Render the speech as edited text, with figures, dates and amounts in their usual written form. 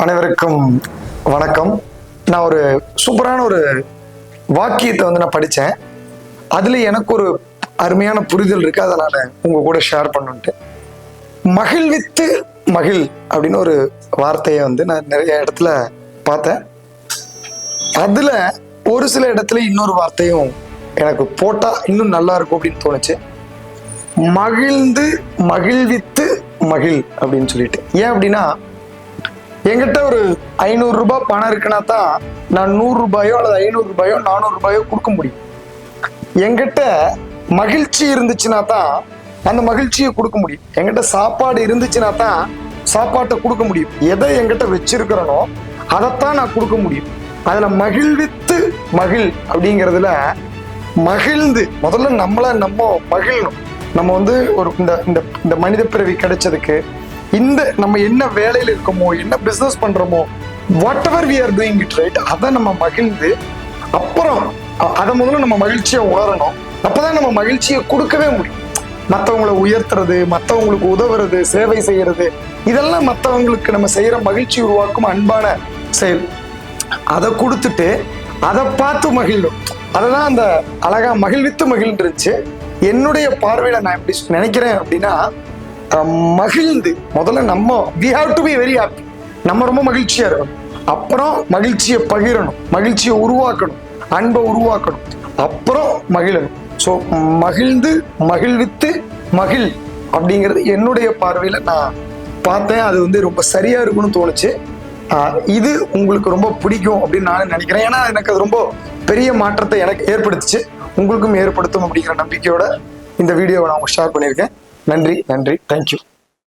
அனைவருக்கும் வணக்கம். நான் ஒரு சூப்பரான ஒரு வாக்கியத்தை நான் படித்தேன். அதில் எனக்கு ஒரு அருமையான புரிதல் இருக்கு. அதை நான் உங்க கூட ஷேர் பண்ணிட்டு, மகிழ்வித்து மகிழ் அப்படின்னு ஒரு வார்த்தையை நான் நிறைய இடத்துல பார்த்தேன். அதுல ஒரு சில இடத்துல இன்னொரு வார்த்தையும் எனக்கு போட்டா இன்னும் நல்லா இருக்கும் அப்படின்னு தோணுச்சு. மகிழ்ந்து மகிழ்வித்து மகிழ் அப்படின்னு சொல்லிட்டு. ஏன் அப்படின்னா, என்கிட்ட ஒரு 500 ரூபாய் பணம் இருக்குன்னா தான் நான் 100 ரூபாயோ அல்லது 500 ரூபாயோ 400 ரூபாயோ கொடுக்க முடியும். என்கிட்ட மகிழ்ச்சி இருந்துச்சுன்னா தான் அந்த மகிழ்ச்சியை கொடுக்க முடியும். என்கிட்ட சாப்பாடு இருந்துச்சுன்னா தான் சாப்பாட்டை கொடுக்க முடியும். எதை என்கிட்ட வச்சிருக்கிறனோ அதைத்தான் நான் கொடுக்க முடியும். அதுல மகிழ்வித்து மகிழ் அப்படிங்கிறதுல மகிழ்ந்து முதல்ல நம்ம மகிழணும். நம்ம ஒரு இந்த மனித பிறவி கிடைச்சதுக்கு, இந்த நம்ம என்ன வேலையில இருக்கோமோ, என்ன பிசினஸ் பண்றோமோ, whatever we are doing it right, அதை நம்ம மகிழ்ந்து அப்புறம் அதை முதல்ல நம்ம மகிழ்ச்சியை உணரணும். அப்பதான் நம்ம மகிழ்ச்சியை கொடுக்கவே முடியும். மற்றவங்களை உயர்த்துறது, மற்றவங்களுக்கு உதவுறது, சேவை செய்யறது, இதெல்லாம் மற்றவங்களுக்கு நம்ம செய்யற மகிழ்ச்சி உருவாக்கும் அன்பான செயல். அதை கொடுத்துட்டு அதை பார்த்து மகிழும். அததான் அந்த அழகா மகிழ்வித்து மகிழ்ந்துருச்சு. என்னுடைய பார்வையில நான் எப்படி நினைக்கிறேன் அப்படின்னா, மகிழ்ந்து முதல்ல we have to be very happy. நம்ம ரொம்ப மகிழ்ச்சியா இருக்கணும். அப்புறம் மகிழ்ச்சியை பகிரணும், மகிழ்ச்சியை உருவாக்கணும், அன்பை உருவாக்கணும், அப்புறம் மகிழணும். ஸோ மகிழ்ந்து மகிழ்வித்து மகிழ் அப்படிங்கிறது என்னுடைய பார்வையில நான் பார்த்தேன். அது ரொம்ப சரியா இருக்குன்னு தோணுச்சு. இது உங்களுக்கு ரொம்ப பிடிக்கும் அப்படின்னு நான் நினைக்கிறேன். ஏன்னா எனக்கு அது ரொம்ப பெரிய மாற்றத்தை எனக்கு ஏற்படுத்துச்சு. உங்களுக்கும் ஏற்படுத்தும் அப்படிங்கிற நம்பிக்கையோட இந்த வீடியோவை நான் ஷேர் பண்ணியிருக்கேன். நன்றி, தேங்க்யூ.